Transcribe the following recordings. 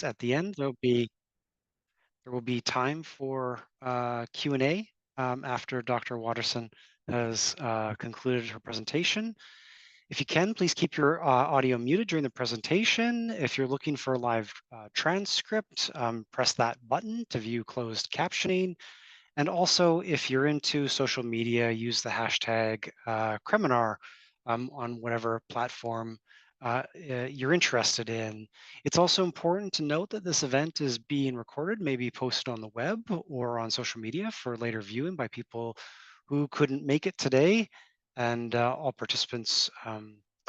At the end, there will be time for Q&A after Dr. Watterson has concluded her presentation. If you can, please keep your audio muted during the presentation. If you're looking for a live transcript, press that button to view closed captioning. And also, if you're into social media, use the hashtag Creminar on whatever platform you're interested in. It's also important to note that this event is being recorded, may be posted on the web or on social media for later viewing by people who couldn't make it today. And all participants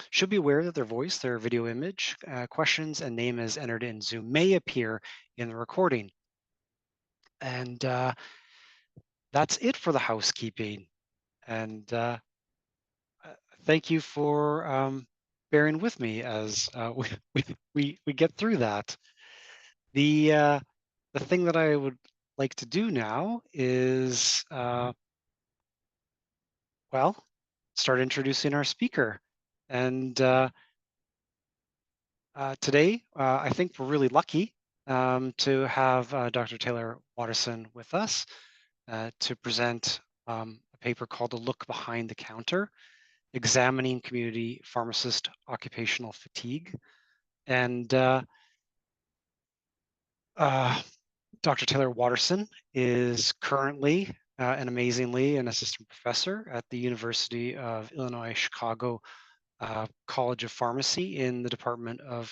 should be aware that their voice, their video image, questions, and name as entered in Zoom may appear in the recording. And that's it for the housekeeping. And thank you for bearing with me as we get through that. The thing that I would like to do now is well, start introducing our speaker. And today, I think we're really lucky to have Dr. Taylor Watterson with us to present a paper called A Look Behind the Counter, Examining Community Pharmacist Occupational Fatigue. And Dr. Taylor Watterson is currently and amazingly an assistant professor at the University of Illinois Chicago College of Pharmacy in the Department of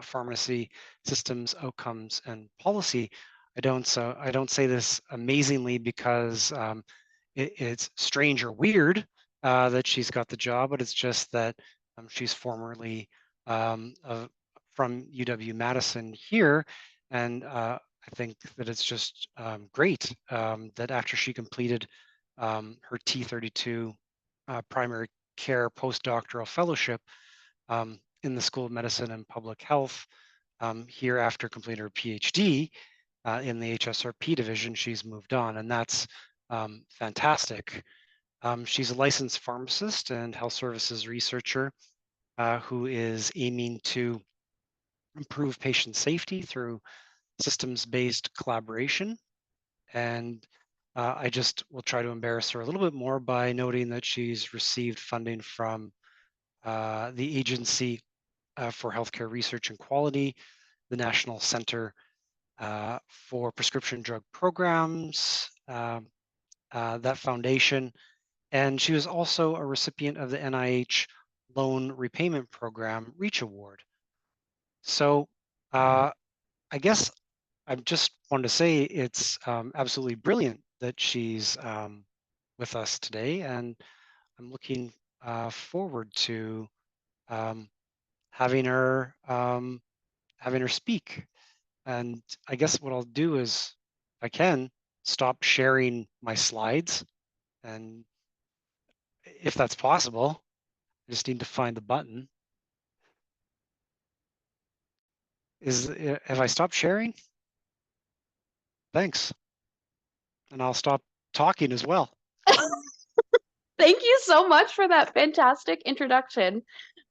Pharmacy Systems, Outcomes, and Policy. I don't say this amazingly because it's strange or weird that she's got the job, but it's just that she's formerly from UW-Madison here, and I think that it's just great that after she completed her T32 primary care postdoctoral fellowship in the School of Medicine and Public Health here after completing her PhD in the HSRP division, she's moved on, and that's fantastic. She's a licensed pharmacist and health services researcher who is aiming to improve patient safety through systems-based collaboration. And I just will try to embarrass her a little bit more by noting that she's received funding from the Agency for Healthcare Research and Quality, the National Center for Prescription Drug Programs, that foundation. And she was also a recipient of the NIH Loan Repayment Program REACH Award. So I guess I just wanted to say it's absolutely brilliant that she's with us today, and I'm looking forward to having her speak. And I guess what I'll do is, if I can, stop sharing my slides, and if that's possible, I just need to find the button. Have I stopped sharing? Thanks. And I'll stop talking as well. Thank you so much for that fantastic introduction.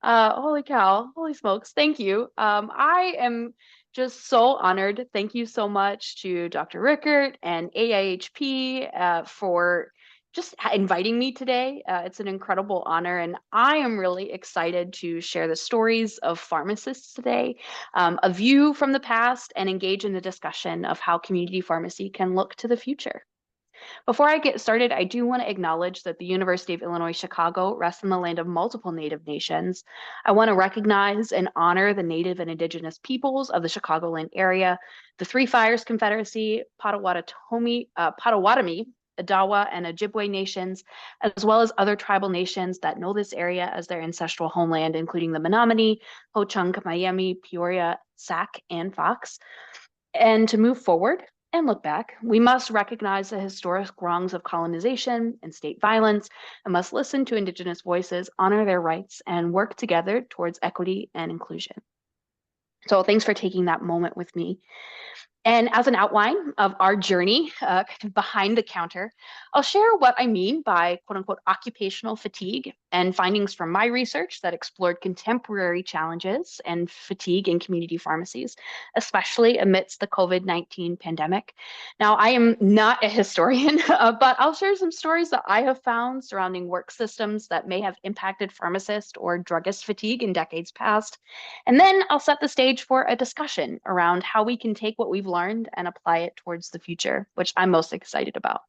Holy cow, holy smokes, thank you. I am just so honored. Thank you so much to Dr. Rickert and AIHP for just inviting me today. It's an incredible honor, and I am really excited to share the stories of pharmacists today, a view from the past, and engage in the discussion of how community pharmacy can look to the future. Before I get started, I do want to acknowledge that the University of Illinois Chicago rests in the land of multiple Native nations. I want to recognize and honor the Native and Indigenous peoples of the Chicagoland area, the Three Fires Confederacy, Potawatomi, Adawa, and Ojibwe nations, as well as other tribal nations that know this area as their ancestral homeland, including the Menominee, Ho-Chunk, Miami, Peoria, Sac, and Fox. And to move forward and look back, we must recognize the historic wrongs of colonization and state violence, and must listen to Indigenous voices, honor their rights, and work together towards equity and inclusion. So thanks for taking that moment with me. And as an outline of our journey kind of behind the counter, I'll share what I mean by quote unquote occupational fatigue and findings from my research that explored contemporary challenges and fatigue in community pharmacies, especially amidst the COVID-19 pandemic. Now, I am not a historian, but I'll share some stories that I have found surrounding work systems that may have impacted pharmacist or druggist fatigue in decades past. And then I'll set the stage for a discussion around how we can take what we've learned and apply it towards the future, which I'm most excited about.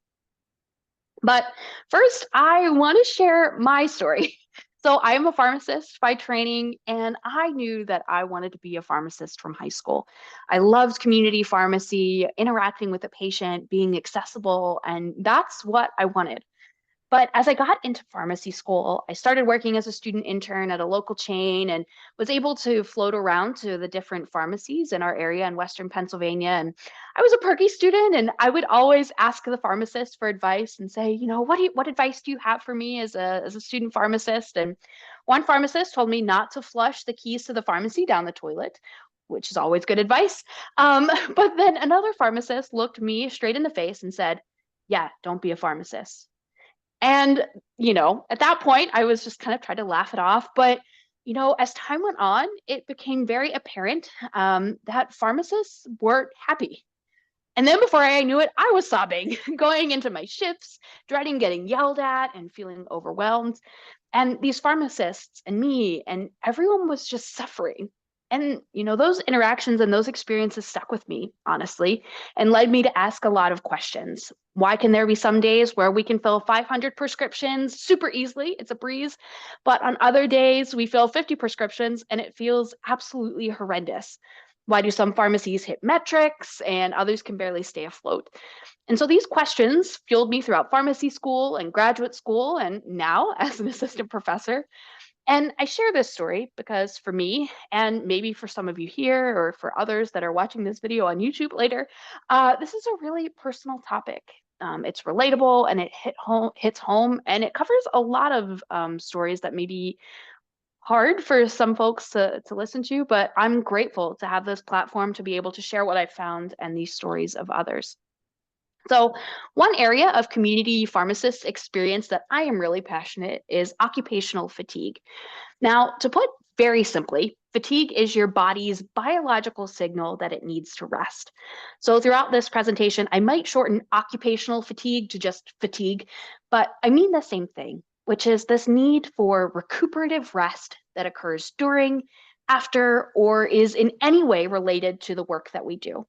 But first, I want to share my story. So, I'm a pharmacist by training, and I knew that I wanted to be a pharmacist from high school. I loved community pharmacy, interacting with the patient, being accessible, and that's what I wanted. But as I got into pharmacy school, I started working as a student intern at a local chain and was able to float around to the different pharmacies in our area in Western Pennsylvania. And I was a perky student, and I would always ask the pharmacist for advice and say, what advice do you have for me as a student pharmacist? And one pharmacist told me not to flush the keys to the pharmacy down the toilet, which is always good advice. But then another pharmacist looked me straight in the face and said, "Yeah, don't be a pharmacist." And, at that point, I was just kind of trying to laugh it off. But, as time went on, it became very apparent that pharmacists weren't happy. And then before I knew it, I was sobbing, going into my shifts, dreading getting yelled at and feeling overwhelmed. And these pharmacists and me and everyone was just suffering. And, those interactions and those experiences stuck with me, honestly, and led me to ask a lot of questions. Why can there be some days where we can fill 500 prescriptions super easily? It's a breeze. But on other days, we fill 50 prescriptions and it feels absolutely horrendous. Why do some pharmacies hit metrics and others can barely stay afloat? And so these questions fueled me throughout pharmacy school and graduate school, and now as an assistant professor. And I share this story because for me, and maybe for some of you here or for others that are watching this video on YouTube later, this is a really personal topic. It's relatable and it hits home, and it covers a lot of stories that may be hard for some folks to listen to, but I'm grateful to have this platform to be able to share what I found and these stories of others. So, one area of community pharmacists experience that I am really passionate is occupational fatigue. Now, to put very simply, fatigue is your body's biological signal that it needs to rest. So, throughout this presentation, I might shorten occupational fatigue to just fatigue, but I mean the same thing, which is this need for recuperative rest that occurs during, after, or is in any way related to the work that we do.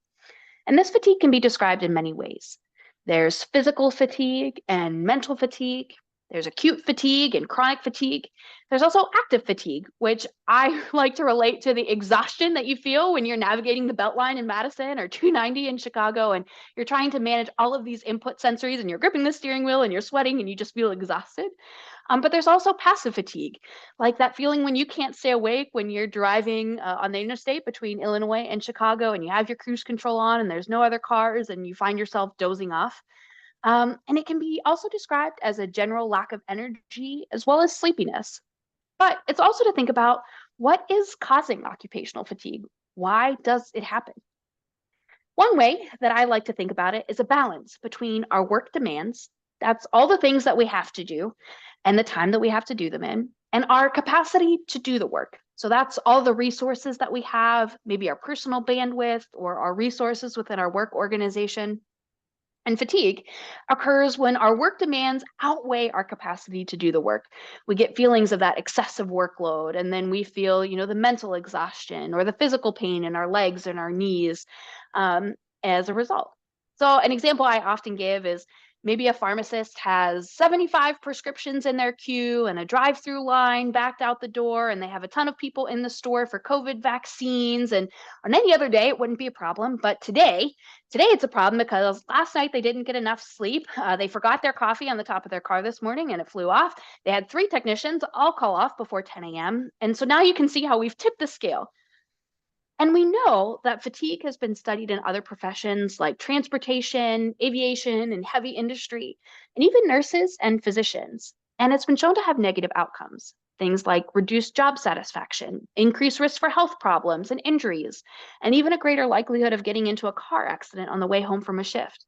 And this fatigue can be described in many ways. There's physical fatigue and mental fatigue. There's acute fatigue and chronic fatigue. There's also active fatigue, which I like to relate to the exhaustion that you feel when you're navigating the Beltline in Madison or 290 in Chicago, and you're trying to manage all of these input sensories, and you're gripping the steering wheel and you're sweating and you just feel exhausted. But there's also passive fatigue, like that feeling when you can't stay awake when you're driving on the interstate between Illinois and Chicago and you have your cruise control on and there's no other cars and you find yourself dozing off. And it can be also described as a general lack of energy as well as sleepiness. But it's also to think about what is causing occupational fatigue? Why does it happen? One way that I like to think about it is a balance between our work demands, that's all the things that we have to do, and the time that we have to do them in, and our capacity to do the work. So that's all the resources that we have, maybe our personal bandwidth or our resources within our work organization. And fatigue occurs when our work demands outweigh our capacity to do the work. We get feelings of that excessive workload, and then we feel, the mental exhaustion or the physical pain in our legs and our knees as a result. So, an example I often give is maybe a pharmacist has 75 prescriptions in their queue and a drive through line backed out the door, and they have a ton of people in the store for COVID vaccines. And on any other day, it wouldn't be a problem. But today it's a problem because last night they didn't get enough sleep. They forgot their coffee on the top of their car this morning and it flew off. They had 3 technicians all call off before 10 a.m. And so now you can see how we've tipped the scale. And we know that fatigue has been studied in other professions like transportation, aviation, and heavy industry, and even nurses and physicians. And it's been shown to have negative outcomes. things like reduced job satisfaction, increased risk for health problems and injuries, and even a greater likelihood of getting into a car accident on the way home from a shift.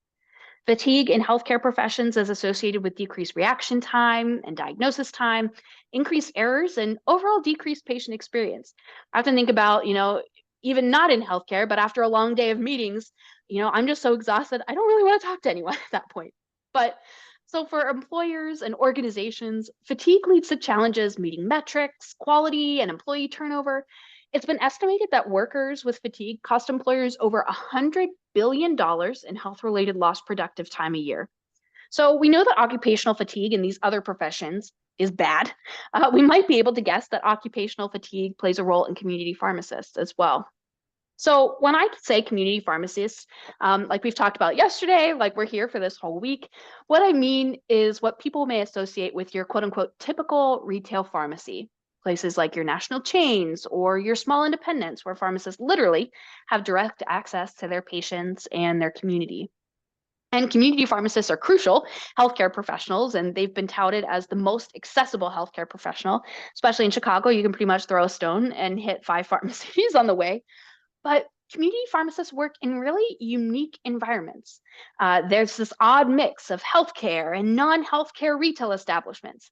Fatigue in healthcare professions is associated with decreased reaction time and diagnosis time, increased errors, and overall decreased patient experience. I have to think about, even not in healthcare, but after a long day of meetings, I'm just so exhausted. I don't really want to talk to anyone at that point. But so for employers and organizations, fatigue leads to challenges meeting metrics, quality, and employee turnover. It's been estimated that workers with fatigue cost employers over $100 billion in health related lost productive time a year. So we know that occupational fatigue in these other professions is bad. We might be able to guess that occupational fatigue plays a role in community pharmacists as well. So when I say community pharmacists, like we've talked about yesterday, like we're here for this whole week, what I mean is what people may associate with your quote unquote typical retail pharmacy. Places like your national chains or your small independents, where pharmacists literally have direct access to their patients and their community. And community pharmacists are crucial healthcare professionals, and they've been touted as the most accessible healthcare professional. Especially in Chicago, you can pretty much throw a stone and hit 5 pharmacies on the way. But community pharmacists work in really unique environments. There's this odd mix of healthcare and non healthcare retail establishments.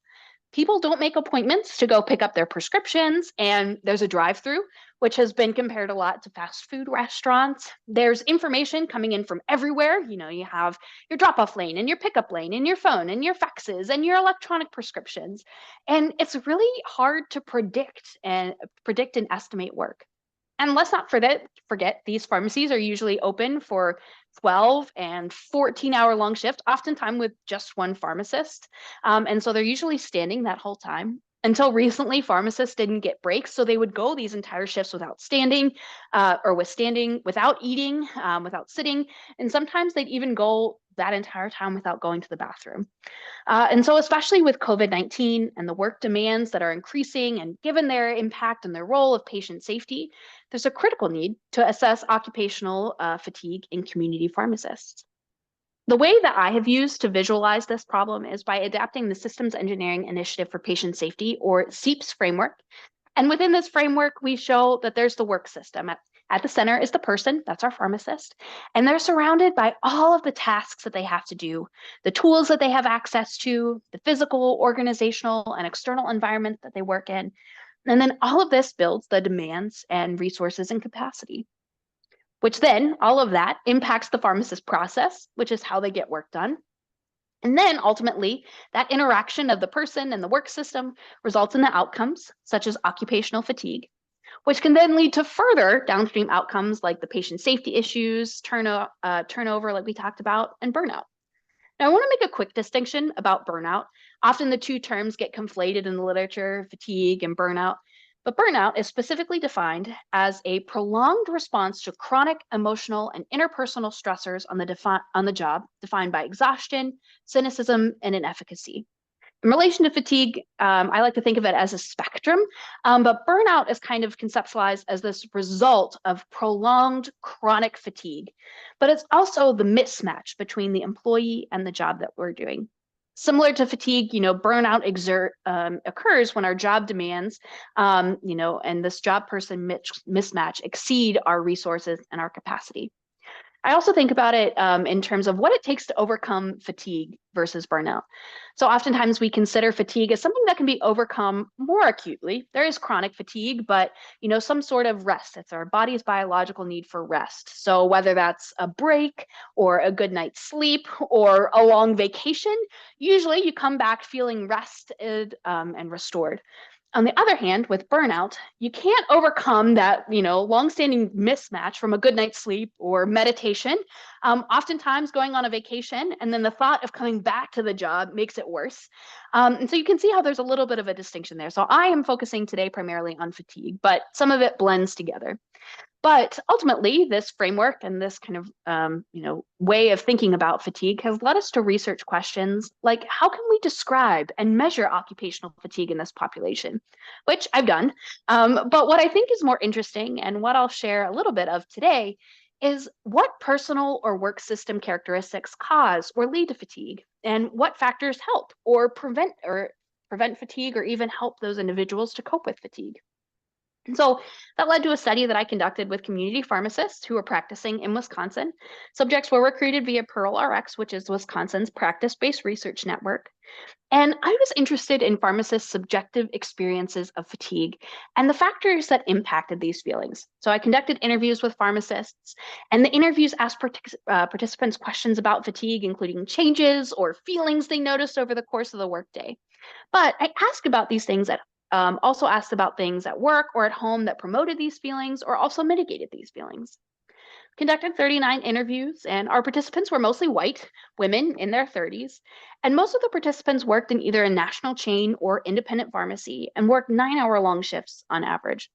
People don't make appointments to go pick up their prescriptions, and there's a drive through, which has been compared a lot to fast food restaurants. There's information coming in from everywhere. You have your drop off lane and your pickup lane and your phone and your faxes and your electronic prescriptions. And it's really hard to predict and estimate work. And let's not forget these pharmacies are usually open for 12 and 14-hour long shifts, oftentimes with just one pharmacist. And so they're usually standing that whole time. Until recently, pharmacists didn't get breaks, so they would go these entire shifts without standing, or with standing, without eating, without sitting, and sometimes they'd even go that entire time without going to the bathroom. And so, especially with COVID-19 and the work demands that are increasing, and given their impact and their role of patient safety, there's a critical need to assess occupational fatigue in community pharmacists. The way that I have used to visualize this problem is by adapting the Systems Engineering Initiative for Patient Safety, or SEEPS framework. And within this framework, we show that there's the work system. At the center is the person, that's our pharmacist, and they're surrounded by all of the tasks that they have to do, the tools that they have access to, the physical, organizational, and external environment that they work in. And then all of this builds the demands and resources and capacity, which then all of that impacts the pharmacist process, which is how they get work done. And then ultimately, that interaction of the person and the work system results in the outcomes, such as occupational fatigue, which can then lead to further downstream outcomes like the patient safety issues, turnover, like we talked about, and burnout. Now, I want to make a quick distinction about burnout. Often the two terms get conflated in the literature, fatigue and burnout. But burnout is specifically defined as a prolonged response to chronic emotional and interpersonal stressors on the job, defined by exhaustion, cynicism, and inefficacy. In relation to fatigue, I like to think of it as a spectrum, but burnout is kind of conceptualized as this result of prolonged chronic fatigue. But it's also the mismatch between the employee and the job that we're doing. Similar to fatigue, burnout occurs when our job demands, and this job person mismatch exceed our resources and our capacity. I also think about it in terms of what it takes to overcome fatigue versus burnout. So oftentimes we consider fatigue as something that can be overcome more acutely. There is chronic fatigue, but some sort of rest. It's our body's biological need for rest. So whether that's a break or a good night's sleep or a long vacation, usually you come back feeling rested and restored. On the other hand, with burnout, you can't overcome that, longstanding mismatch from a good night's sleep or meditation. Oftentimes going on a vacation and then the thought of coming back to the job makes it worse. And so you can see how there's a little bit of a distinction there. So I am focusing today primarily on fatigue, but some of it blends together. But ultimately, this framework and this kind of way of thinking about fatigue has led us to research questions like how can we describe and measure occupational fatigue in this population, which I've done. But what I think is more interesting and what I'll share a little bit of today is what personal or work system characteristics cause or lead to fatigue, and what factors help or prevent or prevent fatigue, or even help those individuals to cope with fatigue. And so that led to a study that I conducted with community pharmacists who were practicing in Wisconsin. Subjects were recruited via Pearl RX, which is Wisconsin's practice-based research network. And I was interested in pharmacists' subjective experiences of fatigue and the factors that impacted these feelings. So I conducted interviews with pharmacists, and the interviews asked participants questions about fatigue, including changes or feelings they noticed over the course of the workday. But I asked about these things also asked about things at work or at home that promoted these feelings or also mitigated these feelings. Conducted 39 interviews, and our participants were mostly white women in their 30s. And most of the participants worked in either a national chain or independent pharmacy and worked 9-hour long shifts on average.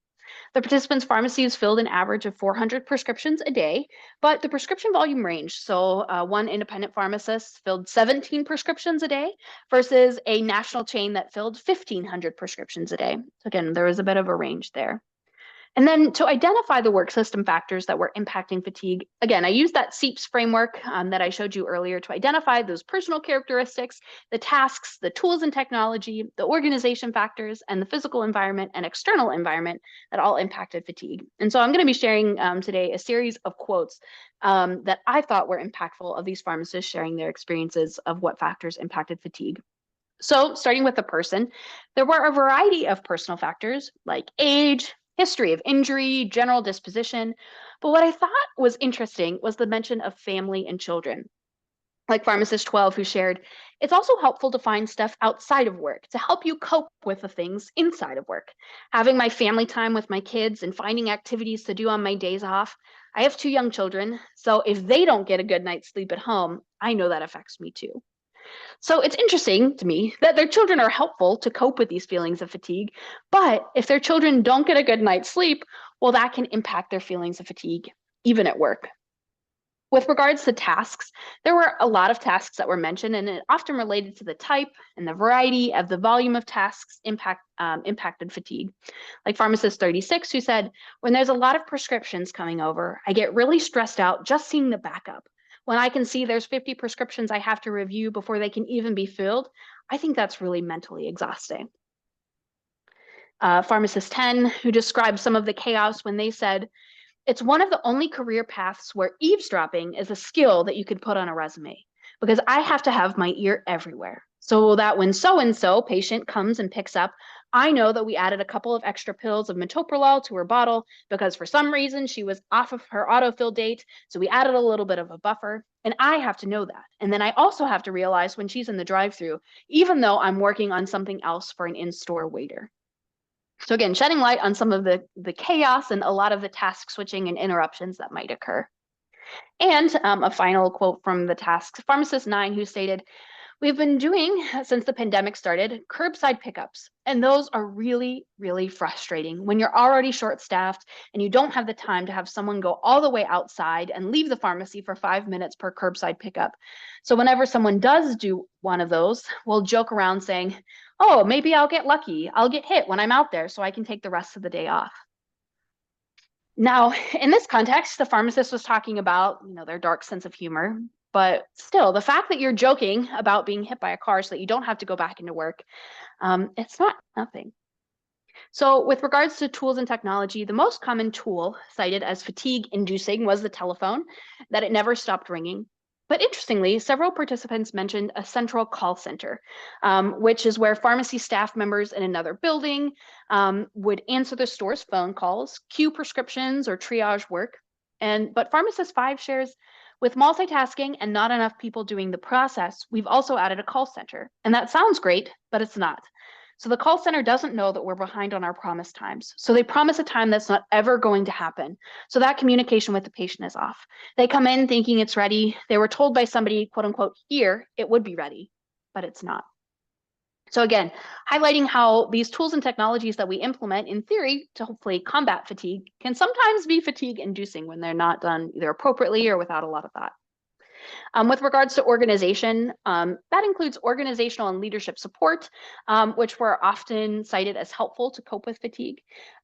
The participants' pharmacies filled an average of 400 prescriptions a day, but the prescription volume ranged. So one independent pharmacist filled 17 prescriptions a day versus a national chain that filled 1,500 prescriptions a day. So again, there was a bit of a range there. And then to identify the work system factors that were impacting fatigue, again, I used that SEEPS framework that I showed you earlier to identify those personal characteristics, the tasks, the tools and technology, the organization factors, and the physical environment and external environment that all impacted fatigue. And so I'm going to be sharing today a series of quotes that I thought were impactful of these pharmacists sharing their experiences of what factors impacted fatigue. So starting with the person, there were a variety of personal factors like age, history of injury, general disposition. But what I thought was interesting was the mention of family and children. Like pharmacist 12, who shared, it's also helpful to find stuff outside of work to help you cope with the things inside of work. Having my family time with my kids and finding activities to do on my days off. I have 2 young children, so if they don't get a good night's sleep at home, I know that affects me too. So it's interesting to me that their children are helpful to cope with these feelings of fatigue. But if their children don't get a good night's sleep, well, that can impact their feelings of fatigue, even at work. With regards to tasks, there were a lot of tasks that were mentioned, and it often related to the type and the variety of the volume of tasks impacted fatigue. Like pharmacist 36, who said, when there's a lot of prescriptions coming over, I get really stressed out just seeing the backup. When I can see there's 50 prescriptions I have to review before they can even be filled, I think that's really mentally exhausting. Pharmacist 10, who described some of the chaos when they said, it's one of the only career paths where eavesdropping is a skill that you could put on a resume because I have to have my ear everywhere. So that when so-and-so patient comes and picks up, I know that we added a couple of extra pills of metoprolol to her bottle because for some reason she was off of her autofill date. So we added a little bit of a buffer and I have to know that. And then I also have to realize when she's in the drive-through, even though I'm working on something else for an in-store waiter. So again, shedding light on some of the chaos and a lot of the task switching and interruptions that might occur. And a final quote from the task, pharmacist 9, who stated, we've been doing, since the pandemic started, curbside pickups. And those are really, really frustrating when you're already short-staffed and you don't have the time to have someone go all the way outside and leave the pharmacy for 5 minutes per curbside pickup. So whenever someone does do one of those, we'll joke around saying, oh, maybe I'll get lucky. I'll get hit when I'm out there so I can take the rest of the day off. Now, in this context, the pharmacist was talking about, their dark sense of humor, but still, the fact that you're joking about being hit by a car so that you don't have to go back into work, it's not nothing. So with regards to tools and technology, the most common tool cited as fatigue inducing was the telephone, that it never stopped ringing. But interestingly, several participants mentioned a central call center, which is where pharmacy staff members in another building would answer the store's phone calls, queue prescriptions, or triage work. But pharmacist 5 shares, with multitasking and not enough people doing the process, we've also added a call center. And that sounds great, but it's not. So the call center doesn't know that we're behind on our promise times. So they promise a time that's not ever going to happen. So that communication with the patient is off. They come in thinking it's ready. They were told by somebody, quote unquote, here, it would be ready, but it's not. So again, highlighting how these tools and technologies that we implement in theory to hopefully combat fatigue can sometimes be fatigue inducing when they're not done either appropriately or without a lot of thought. With regards to organization, that includes organizational and leadership support, which were often cited as helpful to cope with fatigue.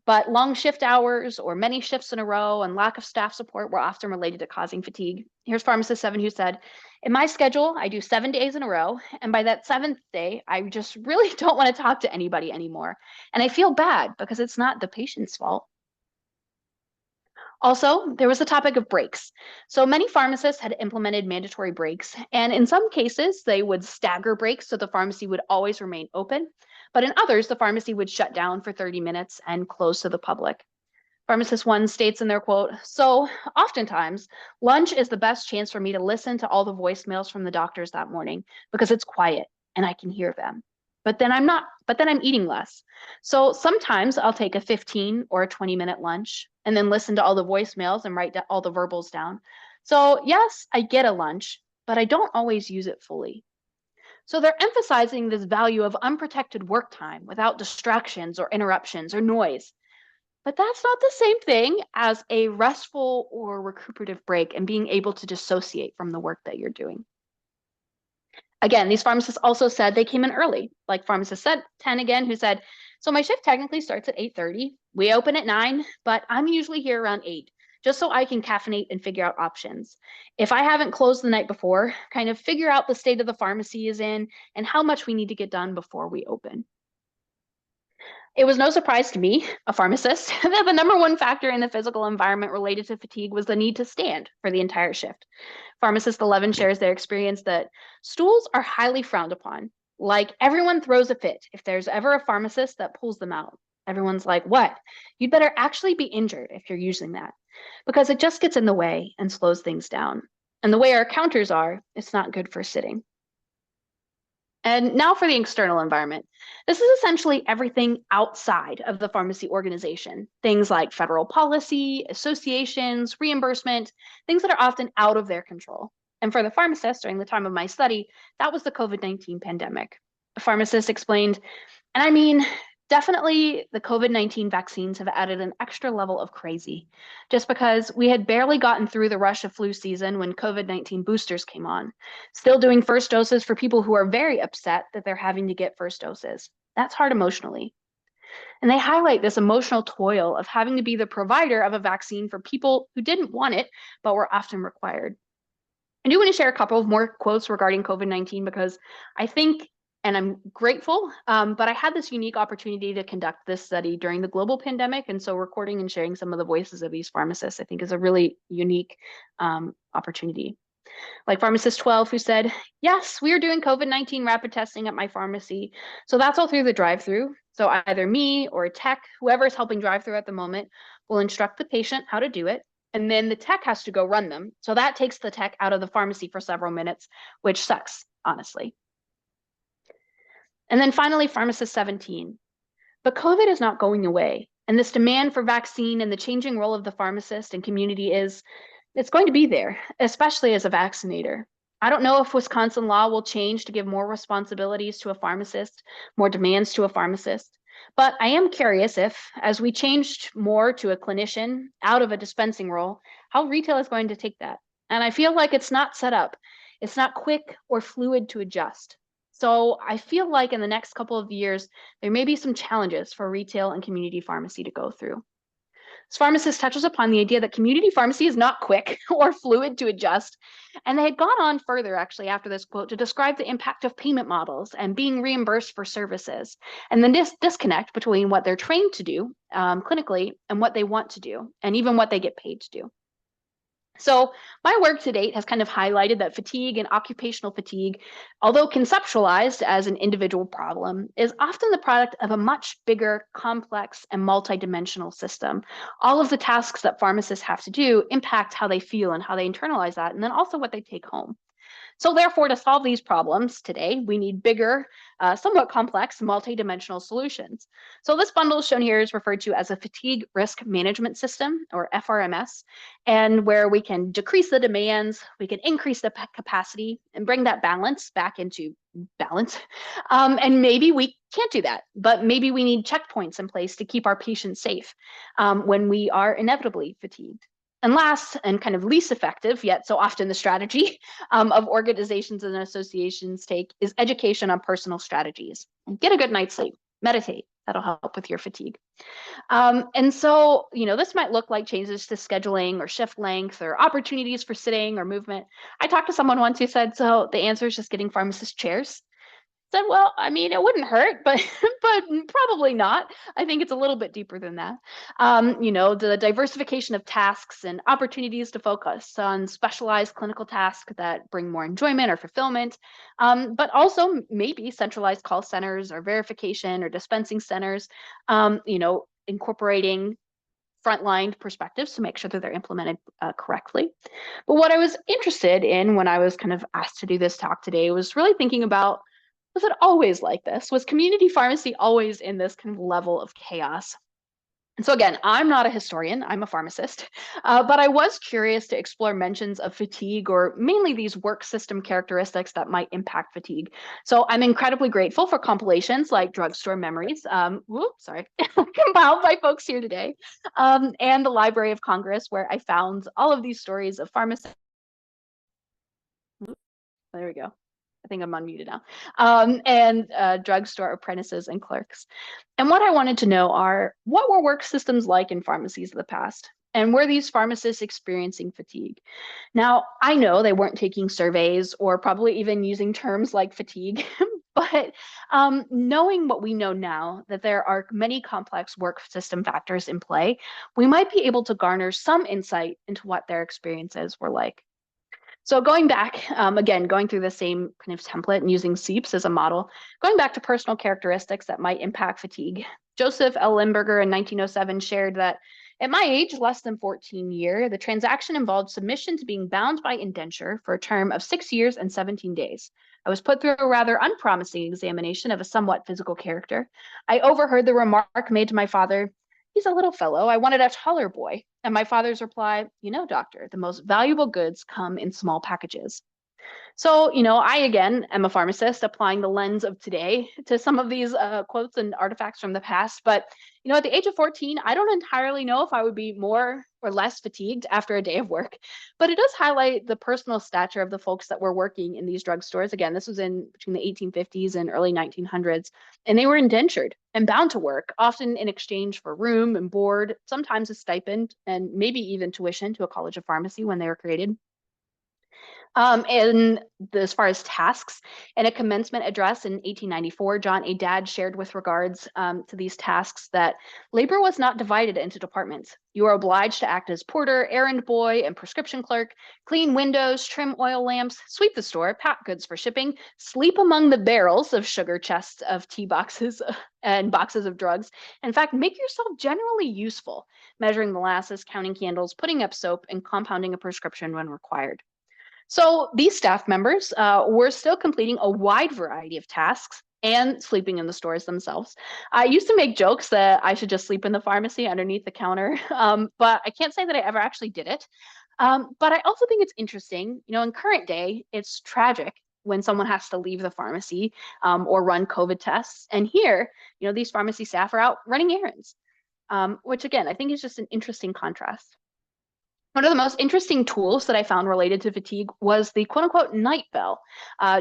But long shift hours or many shifts in a row and lack of staff support were often related to causing fatigue. Here's pharmacist 7 who said, in my schedule, I do 7 days in a row. And by that 7th day, I just really don't want to talk to anybody anymore. And I feel bad because it's not the patient's fault. Also, there was the topic of breaks. So many pharmacists had implemented mandatory breaks, and in some cases, they would stagger breaks so the pharmacy would always remain open. But in others, the pharmacy would shut down for 30 minutes and close to the public. Pharmacist 1 states in their quote, so oftentimes, lunch is the best chance for me to listen to all the voicemails from the doctors that morning because it's quiet and I can hear them. But then I'm eating less. So sometimes I'll take a 15 or a 20-minute lunch and then listen to all the voicemails and write all the verbals down. So yes, I get a lunch, but I don't always use it fully. So they're emphasizing this value of unprotected work time without distractions or interruptions or noise. But that's not the same thing as a restful or recuperative break and being able to dissociate from the work that you're doing. Again, these pharmacists also said they came in early, like pharmacist 10 again, who said, so my shift technically starts at 8:30. We open at 9, but I'm usually here around 8, just so I can caffeinate and figure out options. If I haven't closed the night before, kind of figure out the state of the pharmacy is in and how much we need to get done before we open. It was no surprise to me, a pharmacist, that the number one factor in the physical environment related to fatigue was the need to stand for the entire shift. Pharmacist 11 shares their experience that stools are highly frowned upon. Like everyone throws a fit if there's ever a pharmacist that pulls them out. Everyone's like, what? You'd better actually be injured if you're using that because it just gets in the way and slows things down. And the way our counters are, it's not good for sitting. And now for the external environment. This is essentially everything outside of the pharmacy organization. Things like federal policy, associations, reimbursement, things that are often out of their control. And for the pharmacists during the time of my study, that was the COVID-19 pandemic. A pharmacist explained, and I mean, definitely the COVID-19 vaccines have added an extra level of crazy, just because we had barely gotten through the rush of flu season when COVID-19 boosters came on. Still doing first doses for people who are very upset that they're having to get first doses. That's hard emotionally. And they highlight this emotional toil of having to be the provider of a vaccine for people who didn't want it, but were often required. I do want to share a couple of more quotes regarding COVID-19 because I think, and I'm grateful, but I had this unique opportunity to conduct this study during the global pandemic. And so recording and sharing some of the voices of these pharmacists, I think is a really unique opportunity. Like pharmacist 12 who said, yes, we are doing COVID-19 rapid testing at my pharmacy. So that's all through the drive-through. So either me or a tech, whoever is helping drive-through at the moment, will instruct the patient how to do it. And then the tech has to go run them. So that takes the tech out of the pharmacy for several minutes, which sucks, honestly. And then finally, pharmacist 17. But COVID is not going away. And this demand for vaccine and the changing role of the pharmacist and community it's going to be there, especially as a vaccinator. I don't know if Wisconsin law will change to give more responsibilities to a pharmacist, more demands to a pharmacist. But I am curious if, as we changed more to a clinician out of a dispensing role, how retail is going to take that. And I feel like it's not set up. It's not quick or fluid to adjust. So I feel like in the next couple of years, there may be some challenges for retail and community pharmacy to go through. This pharmacist touches upon the idea that community pharmacy is not quick or fluid to adjust. And they had gone on further, actually, after this quote, to describe the impact of payment models and being reimbursed for services, and the disconnect between what they're trained to do clinically and what they want to do, and even what they get paid to do. So my work to date has kind of highlighted that fatigue and occupational fatigue, although conceptualized as an individual problem, is often the product of a much bigger, complex, and multidimensional system. All of the tasks that pharmacists have to do impact how they feel and how they internalize that, and then also what they take home. So therefore, to solve these problems today, we need bigger, somewhat complex, multidimensional solutions. So this bundle shown here is referred to as a fatigue risk management system, or FRMS, and where we can decrease the demands, we can increase the capacity, and bring that balance back into balance. And maybe we can't do that, but maybe we need checkpoints in place to keep our patients safe when we are inevitably fatigued. And last, and kind of least effective, yet so often the strategy of organizations and associations take, is education on personal strategies. Get a good night's sleep, meditate. That'll help with your fatigue. And so, this might look like changes to scheduling or shift length or opportunities for sitting or movement. I talked to someone once who said, so the answer is just getting pharmacist chairs. Said, well, I mean, it wouldn't hurt, but but probably not. I think it's a little bit deeper than that. The diversification of tasks and opportunities to focus on specialized clinical tasks that bring more enjoyment or fulfillment, but also maybe centralized call centers or verification or dispensing centers, incorporating frontline perspectives to make sure that they're implemented correctly. But what I was interested in when I was kind of asked to do this talk today was really thinking about, was it always like this? Was community pharmacy always in this kind of level of chaos? And so again, I'm not a historian, I'm a pharmacist, but I was curious to explore mentions of fatigue or mainly these work system characteristics that might impact fatigue. So I'm incredibly grateful for compilations like Drugstore Memories, compiled by folks here today, and the Library of Congress, where I found all of these stories of pharmacists. There we go. I think I'm unmuted now. And drugstore apprentices and clerks. And what I wanted to know are, what were work systems like in pharmacies of the past? And were these pharmacists experiencing fatigue? Now, I know they weren't taking surveys or probably even using terms like fatigue, but knowing what we know now, that there are many complex work system factors in play, we might be able to garner some insight into what their experiences were like. So going back, again, going through the same kind of template and using SEEPs as a model, going back to personal characteristics that might impact fatigue. Joseph L. Limburger in 1907 shared that at my age, less than 14 year, the transaction involved submission to being bound by indenture for a term of 6 years and 17 days. I was put through a rather unpromising examination of a somewhat physical character. I overheard the remark made to my father, "He's a little fellow. I wanted a taller boy." And my father's reply, "Doctor, the most valuable goods come in small packages." So, I again am a pharmacist applying the lens of today to some of these quotes and artifacts from the past. But, at the age of 14, I don't entirely know if I would be more or less fatigued after a day of work. But it does highlight the personal stature of the folks that were working in these drugstores. Again, this was in between the 1850s and early 1900s. And they were indentured and bound to work, often in exchange for room and board, sometimes a stipend, and maybe even tuition to a college of pharmacy when they were created. As far as tasks, in a commencement address in 1894, John A. Dadd shared with regards to these tasks that labor was not divided into departments. You are obliged to act as porter, errand boy, and prescription clerk, clean windows, trim oil lamps, sweep the store, pack goods for shipping, sleep among the barrels of sugar chests of tea boxes and boxes of drugs. In fact, make yourself generally useful, measuring molasses, counting candles, putting up soap, and compounding a prescription when required. So these staff members were still completing a wide variety of tasks and sleeping in the stores themselves. I used to make jokes that I should just sleep in the pharmacy underneath the counter, but I can't say that I ever actually did it. But I also think it's interesting, in current day, it's tragic when someone has to leave the pharmacy or run COVID tests. And here, these pharmacy staff are out running errands, which again, I think is just an interesting contrast. One of the most interesting tools that I found related to fatigue was the quote unquote night bell.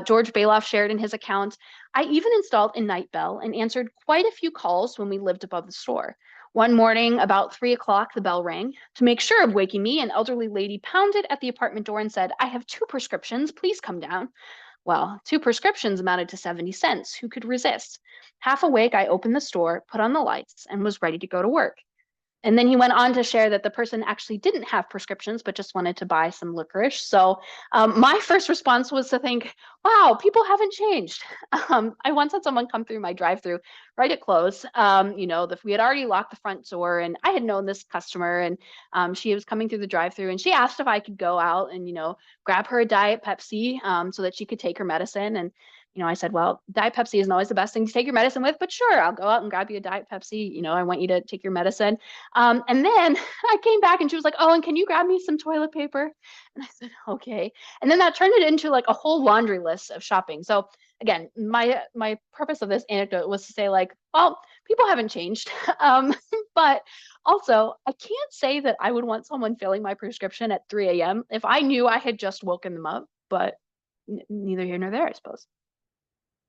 George Bailoff shared in his account, "I even installed a night bell and answered quite a few calls when we lived above the store. One morning, about 3 o'clock, the bell rang. To make sure of waking me, an elderly lady pounded at the apartment door and said, 'I have 2 prescriptions, please come down.' Well, 2 prescriptions amounted to 70 cents. Who could resist? Half awake, I opened the store, put on the lights, and was ready to go to work." And then he went on to share that the person actually didn't have prescriptions, but just wanted to buy some licorice. So my first response was to think, wow, people haven't changed. I once had someone come through my drive-through right at close. We had already locked the front door, and I had known this customer, and she was coming through the drive-through, and she asked if I could go out and grab her a Diet Pepsi so that she could take her medicine. And I said, well, Diet Pepsi isn't always the best thing to take your medicine with, but sure, I'll go out and grab you a Diet Pepsi. I want you to take your medicine. And then I came back and she was like, oh, and can you grab me some toilet paper? And I said, okay. And then that turned it into like a whole laundry list of shopping. So again, my purpose of this anecdote was to say like, well, people haven't changed. But also, I can't say that I would want someone filling my prescription at 3 a.m. if I knew I had just woken them up, but neither here nor there, I suppose.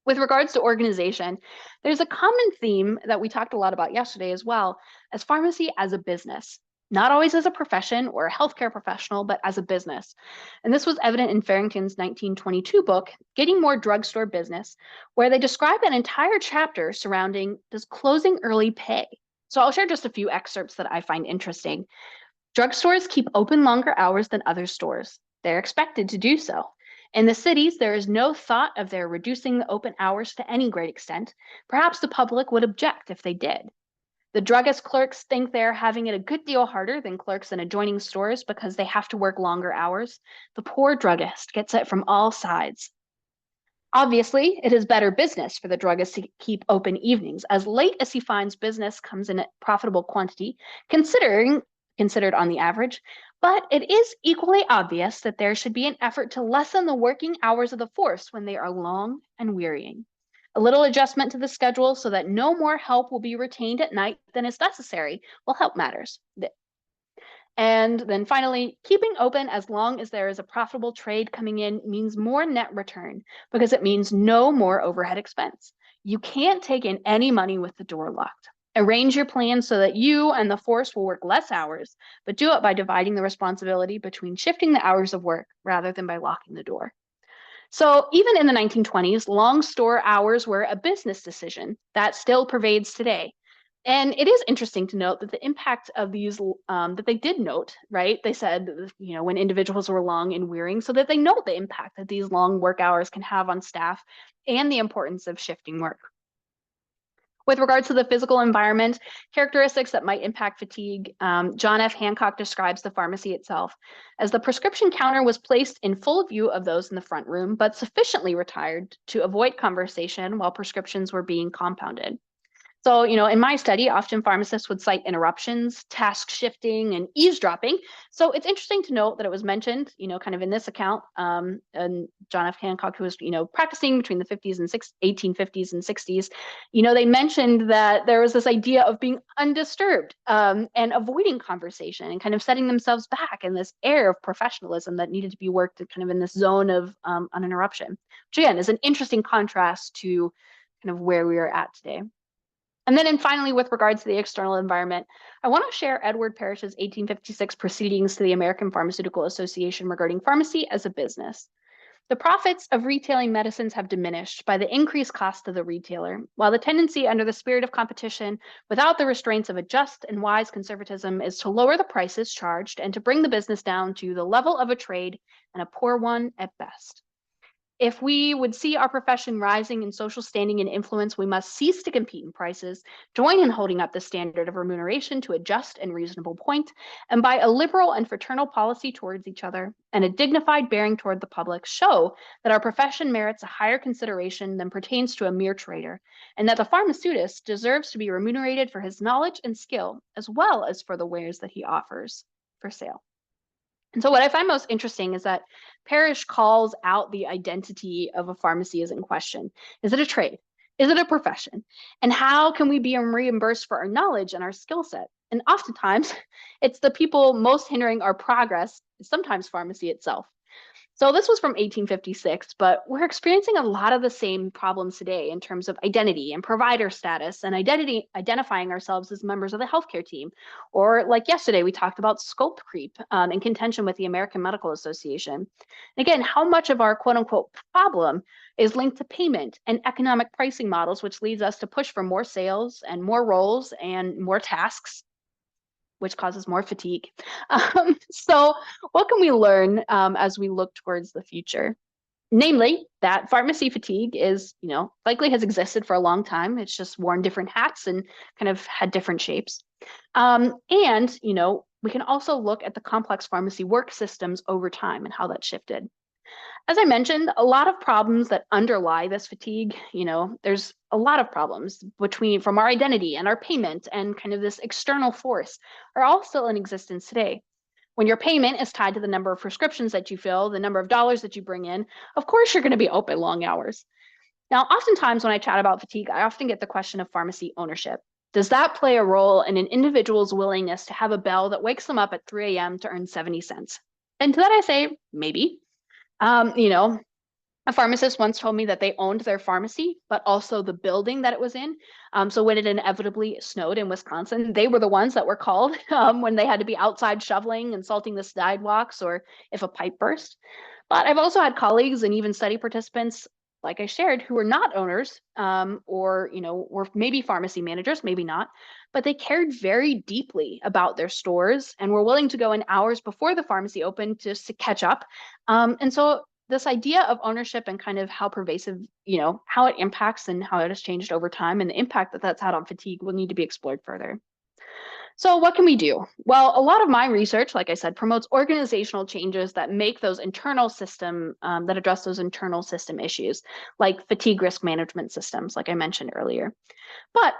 With regards to organization, there's a common theme that we talked a lot about yesterday as well as pharmacy as a business, not always as a profession or a healthcare professional, but as a business. And this was evident in Farrington's 1922 book, Getting More Drugstore Business, where they describe an entire chapter surrounding does closing early pay? So I'll share just a few excerpts that I find interesting. Drugstores keep open longer hours than other stores. They're expected to do so. In the cities, there is no thought of their reducing the open hours to any great extent. Perhaps the public would object if they did. The druggist clerks think they're having it a good deal harder than clerks in adjoining stores because they have to work longer hours. The poor druggist gets it from all sides. Obviously, it is better business for the druggist to keep open evenings as late as he finds business comes in a profitable quantity, considered on the average, but it is equally obvious that there should be an effort to lessen the working hours of the force when they are long and wearying. A little adjustment to the schedule so that no more help will be retained at night than is necessary will help matters. And then finally, keeping open as long as there is a profitable trade coming in means more net return because it means no more overhead expense. You can't take in any money with the door locked. Arrange your plan so that you and the force will work less hours, but do it by dividing the responsibility between shifting the hours of work rather than by locking the door. So even in the 1920s, long store hours were a business decision that still pervades today. And it is interesting to note that the impact of these, that they did note, right? They said, when individuals were long and wearying, so that they note the impact that these long work hours can have on staff and the importance of shifting work. With regards to the physical environment, characteristics that might impact fatigue, John F. Hancock describes the pharmacy itself as the prescription counter was placed in full view of those in the front room, but sufficiently retired to avoid conversation while prescriptions were being compounded. So, in my study, often pharmacists would cite interruptions, task shifting, and eavesdropping. So it's interesting to note that it was mentioned, kind of in this account, and John F. Hancock, who was, practicing between the 50s and 1850s and 60s, they mentioned that there was this idea of being undisturbed and avoiding conversation and kind of setting themselves back in this air of professionalism that needed to be worked kind of in this zone of uninterruption, which again is an interesting contrast to kind of where we are at today. And finally, with regards to the external environment, I want to share Edward Parrish's 1856 proceedings to the American Pharmaceutical Association regarding pharmacy as a business. The profits of retailing medicines have diminished by the increased cost of the retailer, while the tendency under the spirit of competition, without the restraints of a just and wise conservatism, is to lower the prices charged and to bring the business down to the level of a trade and a poor one at best. If we would see our profession rising in social standing and influence, we must cease to compete in prices, join in holding up the standard of remuneration to a just and reasonable point, and by a liberal and fraternal policy towards each other and a dignified bearing toward the public, show that our profession merits a higher consideration than pertains to a mere trader, and that the pharmaceutist deserves to be remunerated for his knowledge and skill, as well as for the wares that he offers for sale. And so what I find most interesting is that Parrish calls out the identity of a pharmacy as in question. Is it a trade? Is it a profession? And how can we be reimbursed for our knowledge and our skill set? And oftentimes, it's the people most hindering our progress, sometimes pharmacy itself. So this was from 1856, but we're experiencing a lot of the same problems today in terms of identity and provider status and identifying ourselves as members of the healthcare team. Or like yesterday, we talked about scope creep in contention with the American Medical Association. And again, how much of our quote unquote problem is linked to payment and economic pricing models, which leads us to push for more sales and more roles and more tasks, which causes more fatigue. So what can we learn as we look towards the future? Namely, that pharmacy fatigue is, likely has existed for a long time. It's just worn different hats and kind of had different shapes. We can also look at the complex pharmacy work systems over time and how that shifted. As I mentioned, a lot of problems that underlie this fatigue, there's a lot of problems from our identity and our payment and kind of this external force are all still in existence today. When your payment is tied to the number of prescriptions that you fill, the number of dollars that you bring in, of course you're going to be open long hours. Now, oftentimes when I chat about fatigue, I often get the question of pharmacy ownership. Does that play a role in an individual's willingness to have a bell that wakes them up at 3 a.m. to earn 70 cents? And to that I say, maybe. You know, a pharmacist once told me that they owned their pharmacy, but also the building that it was in. So when it inevitably snowed in Wisconsin, they were the ones that were called when they had to be outside shoveling and salting the sidewalks or if a pipe burst. But I've also had colleagues and even study participants, like I shared, who were not owners or, were maybe pharmacy managers, maybe not, but they cared very deeply about their stores and were willing to go in hours before the pharmacy opened just to catch up. And so this idea of ownership and kind of how pervasive, how it impacts and how it has changed over time and the impact that that's had on fatigue will need to be explored further. So what can we do? Well, a lot of my research, like I said, promotes organizational changes that make those internal system, that address those internal system issues, like fatigue risk management systems, like I mentioned earlier. But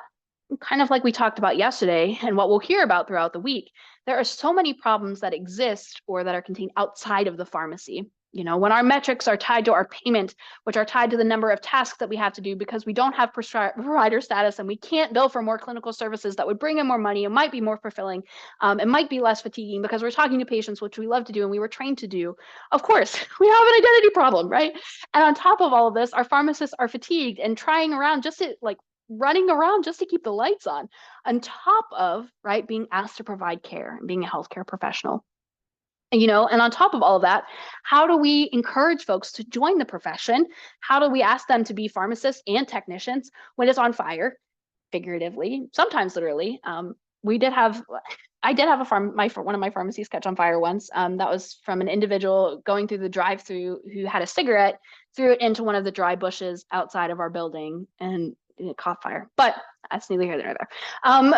kind of like we talked about yesterday and what we'll hear about throughout the week, there are so many problems that exist or that are contained outside of the pharmacy. When our metrics are tied to our payment, which are tied to the number of tasks that we have to do because we don't have provider status and we can't bill for more clinical services that would bring in more money and might be more fulfilling, it might be less fatiguing because we're talking to patients, which we love to do and we were trained to do. Of course, we have an identity problem, right? And on top of all of this, our pharmacists are fatigued and trying around just to running around just to keep the lights on top of, right, being asked to provide care and being a healthcare professional. And on top of all of that, how do we encourage folks to join the profession? How do we ask them to be pharmacists and technicians when it's on fire, figuratively, sometimes literally? We did have, I did have one of my pharmacies catch on fire once. That was from an individual going through the drive-through who had a cigarette, threw it into one of the dry bushes outside of our building, and it caught fire. But that's neither here nor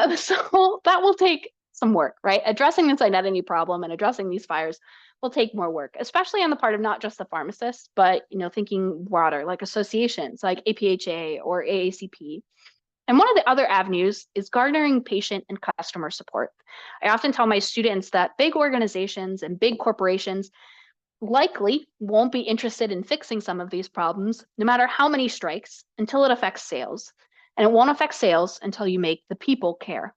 there. So that will take some work, right? Addressing this identity problem and addressing these fires will take more work, especially on the part of not just the pharmacists, but thinking broader, like associations like APHA or AACP. And one of the other avenues is garnering patient and customer support. I often tell my students that big organizations and big corporations likely won't be interested in fixing some of these problems, no matter how many strikes, until it affects sales. And it won't affect sales until you make the people care.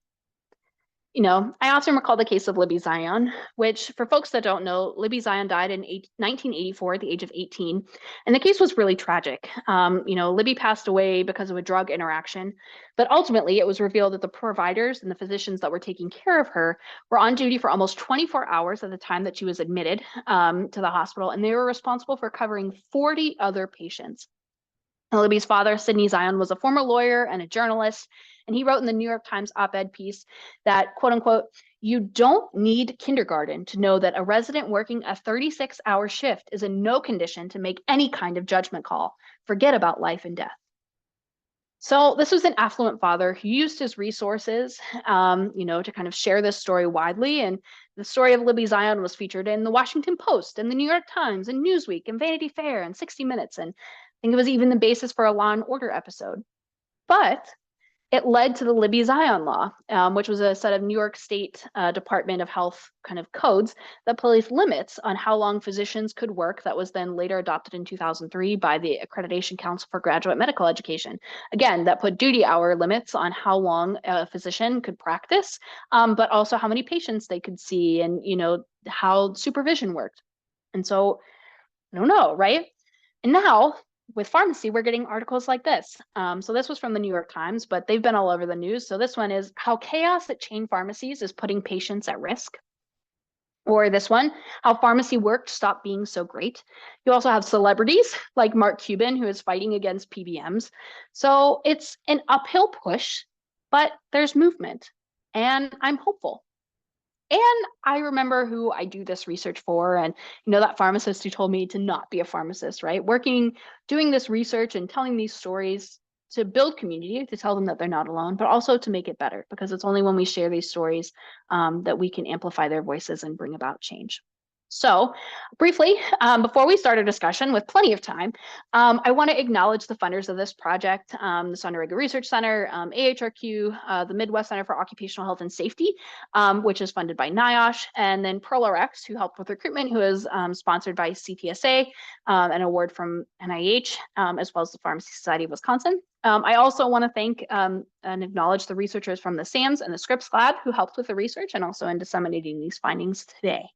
I often recall the case of Libby Zion, which for folks that don't know, Libby Zion died in 1984 at the age of 18. And the case was really tragic. Libby passed away because of a drug interaction, but ultimately it was revealed that the providers and the physicians that were taking care of her were on duty for almost 24 hours at the time that she was admitted to the hospital. And they were responsible for covering 40 other patients. Libby's father, Sidney Zion, was a former lawyer and a journalist, and he wrote in the New York Times op-ed piece that, quote unquote, you don't need kindergarten to know that a resident working a 36-hour shift is in no condition to make any kind of judgment call. Forget about life and death. So this was an affluent father who used his resources, to kind of share this story widely. And the story of Libby Zion was featured in the Washington Post and the New York Times and Newsweek and Vanity Fair and 60 Minutes. And I think it was even the basis for a Law and Order episode. But it led to the Libby Zion Law, which was a set of New York State Department of Health kind of codes that placed limits on how long physicians could work. That was then later adopted in 2003 by the Accreditation Council for Graduate Medical Education. Again, that put duty hour limits on how long a physician could practice, but also how many patients they could see and, how supervision worked. And so, I don't know, right? And now with pharmacy, we're getting articles like this. So this was from the New York Times, but they've been all over the news. So this one is how chaos at chain pharmacies is putting patients at risk. Or this one, how pharmacy work stopped being so great. You also have celebrities like Mark Cuban, who is fighting against PBMs. So it's an uphill push, but there's movement. And I'm hopeful. And I remember who I do this research for, and that pharmacist who told me to not be a pharmacist, right? Doing this research and telling these stories to build community, to tell them that they're not alone, but also to make it better, because it's only when we share these stories that we can amplify their voices and bring about change. So, briefly, before we start our discussion with plenty of time, I want to acknowledge the funders of this project, the Sondarega Research Center, AHRQ, the Midwest Center for Occupational Health and Safety, which is funded by NIOSH, and then PearlRx, who helped with recruitment, who is sponsored by CPSA, an award from NIH, as well as the Pharmacy Society of Wisconsin. I also want to thank and acknowledge the researchers from the SAMS and the Scripps Lab who helped with the research and also in disseminating these findings today.